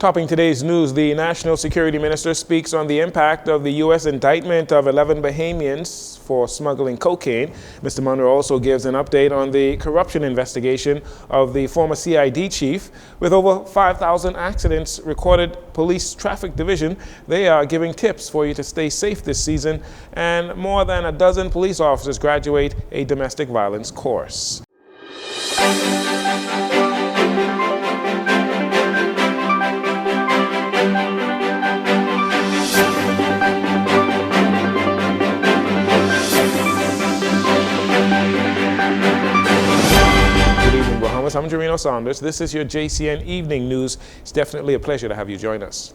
Topping today's news, the National Security Minister speaks on the impact of the U.S. indictment of 11 Bahamians for smuggling cocaine. Mr. Monroe also gives an update on the corruption investigation of the former CID chief. With over 5,000 accidents recorded police traffic division, they are giving tips for you to stay safe this season, and more than a dozen police officers graduate a domestic violence course. I'm Jerino Saunders. This is your JCN Evening News. It's definitely a pleasure to have you join us.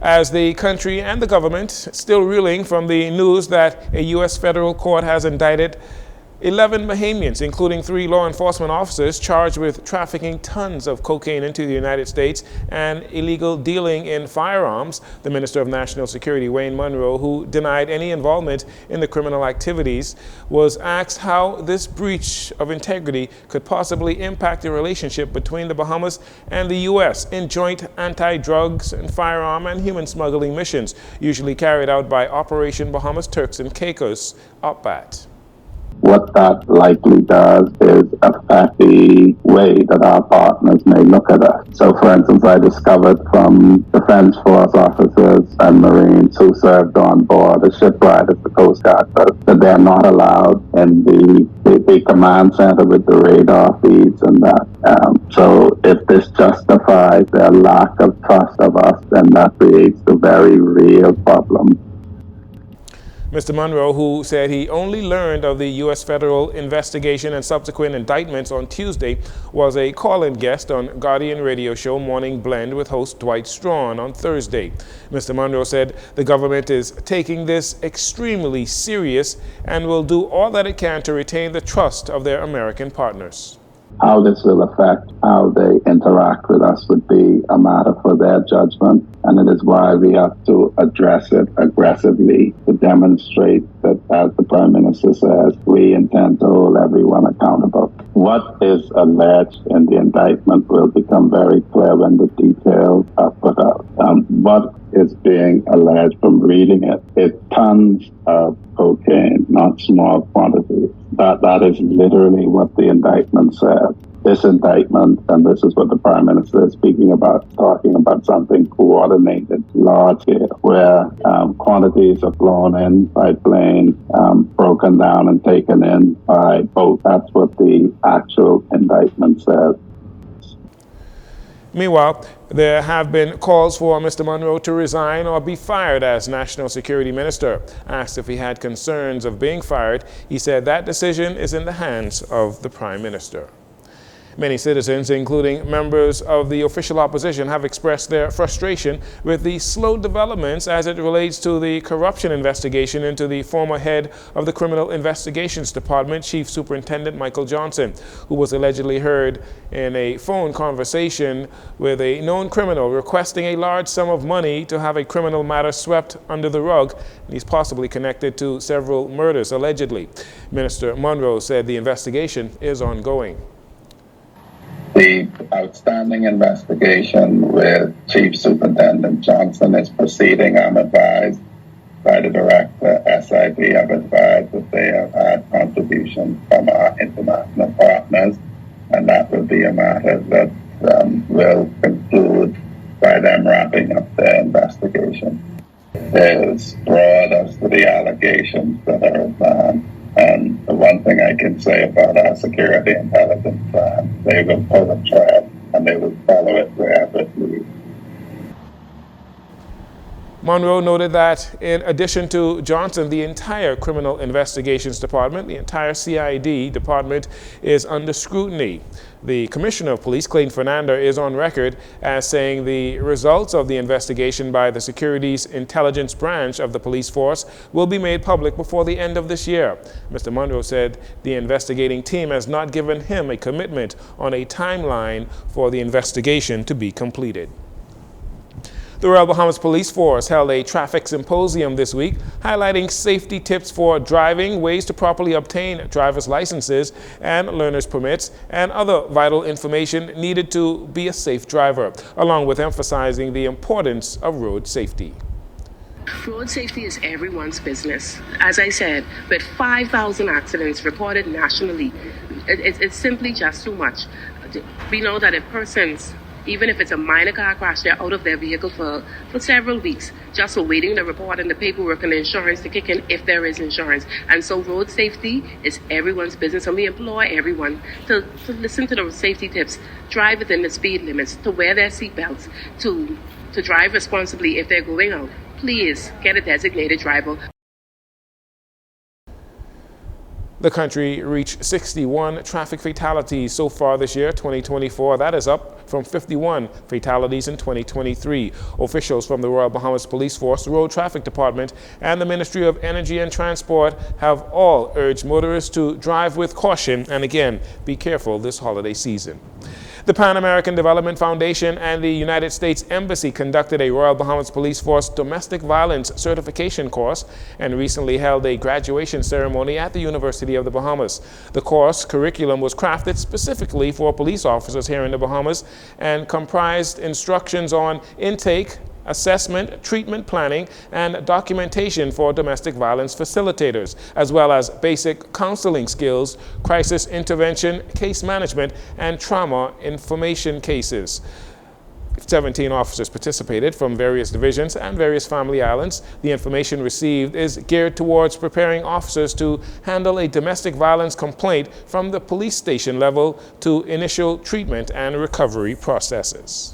As the country and the government still reeling from the news that a U.S. federal court has indicted 11 Bahamians, including 3 law enforcement officers, charged with trafficking tons of cocaine into the United States and illegal dealing in firearms, the Minister of National Security, Wayne Monroe, who denied any involvement in the criminal activities, was asked how this breach of integrity could possibly impact the relationship between the Bahamas and the U.S. in joint anti-drugs and firearm and human smuggling missions, usually carried out by Operation Bahamas Turks and Caicos, OPBAT. What that likely does is affect the way that our partners may look at us. So, for instance, I discovered from Defense Force officers and Marines who served on board a shipwright at the Coast Guard that they're not allowed in the command center with the radar feeds and that. So if this justifies their lack of trust of us, then that creates a very real problem. Mr. Monroe, who said he only learned of the U.S. federal investigation and subsequent indictments on Tuesday, was a call-in guest on Guardian radio show Morning Blend with host Dwight Strawn on Thursday. Mr. Monroe said the government is taking this extremely serious and will do all that it can to retain the trust of their American partners. How this will affect how they interact with us would be a matter for their judgment, and it is why we have to address it aggressively to demonstrate that, as the Prime Minister says, we intend to hold everyone accountable. What is alleged in the indictment will become very clear when the details are put out. What is being alleged from reading it is tons of cocaine, not small quantities. That is literally what the indictment says. This indictment, and this is what the Prime Minister is speaking about, talking about something coordinated, large scale, where quantities are flown in by plane, broken down and taken in by boat. That's what the actual indictment says. Meanwhile, there have been calls for Mr. Monroe to resign or be fired as National Security Minister. Asked if he had concerns of being fired, he said that decision is in the hands of the Prime Minister. Many citizens, including members of the official opposition, have expressed their frustration with the slow developments as it relates to the corruption investigation into the former head of the Criminal Investigations Department, Chief Superintendent Michael Johnson, who was allegedly heard in a phone conversation with a known criminal requesting a large sum of money to have a criminal matter swept under the rug. He's possibly connected to several murders, allegedly. Minister Monroe said the investigation is ongoing. The outstanding investigation with Chief Superintendent Johnson is proceeding. I'm advised by the Director, SID, I've advised that they have had contributions from our international partners, and that will be a matter that will conclude by them wrapping up their investigation. It is broad as to the allegations that are advanced. And the one thing I can say about our security intelligence plan, they will pull a thread and they will follow it wherever it leads. Monroe noted that in addition to Johnson, the entire Criminal Investigations Department, the entire CID department, is under scrutiny. The Commissioner of Police, Clayton Fernando, is on record as saying the results of the investigation by the Securities Intelligence Branch of the police force will be made public before the end of this year. Mr. Monroe said the investigating team has not given him a commitment on a timeline for the investigation to be completed. The Royal Bahamas Police Force held a traffic symposium this week, highlighting safety tips for driving, ways to properly obtain driver's licenses and learner's permits, and other vital information needed to be a safe driver, along with emphasizing the importance of road safety. Road safety is everyone's business. As I said, with 5,000 accidents reported nationally, it's simply just too much. We know that if persons, even if it's a minor car crash, they're out of their vehicle for several weeks, just awaiting the report and the paperwork and the insurance to kick in if there is insurance. And so road safety is everyone's business, and we implore everyone to listen to the safety tips, drive within the speed limits, to wear their seatbelts, to drive responsibly if they're going out. Please get a designated driver. The country reached 61 traffic fatalities so far this year, 2024. That is up from 51 fatalities in 2023. Officials from the Royal Bahamas Police Force, Road Traffic Department, and the Ministry of Energy and Transport have all urged motorists to drive with caution and, again, be careful this holiday season. The Pan American Development Foundation and the United States Embassy conducted a Royal Bahamas Police Force domestic violence certification course and recently held a graduation ceremony at the University of the Bahamas. The course curriculum was crafted specifically for police officers here in the Bahamas and comprised instructions on intake, assessment, treatment planning, and documentation for domestic violence facilitators, as well as basic counseling skills, crisis intervention, case management, and trauma information cases. 17 officers participated from various divisions and various family islands. The information received is geared towards preparing officers to handle a domestic violence complaint from the police station level to initial treatment and recovery processes.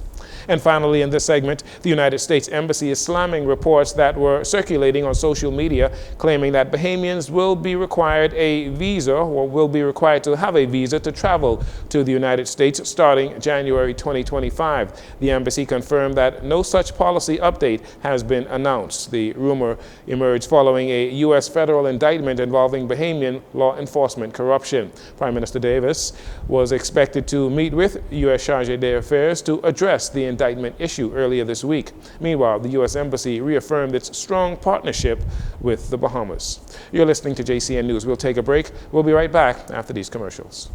And finally, in this segment, the United States Embassy is slamming reports that were circulating on social media claiming that Bahamians will be required a visa or will be required to have a visa to travel to the United States starting January 2025. The embassy confirmed that no such policy update has been announced. The rumor emerged following a U.S. federal indictment involving Bahamian law enforcement corruption. Prime Minister Davis was expected to meet with U.S. Chargé d'Affaires to address the indictment issue earlier this week. Meanwhile, the U.S. Embassy reaffirmed its strong partnership with the Bahamas. You're listening to JCN News. We'll take a break. We'll be right back after these commercials.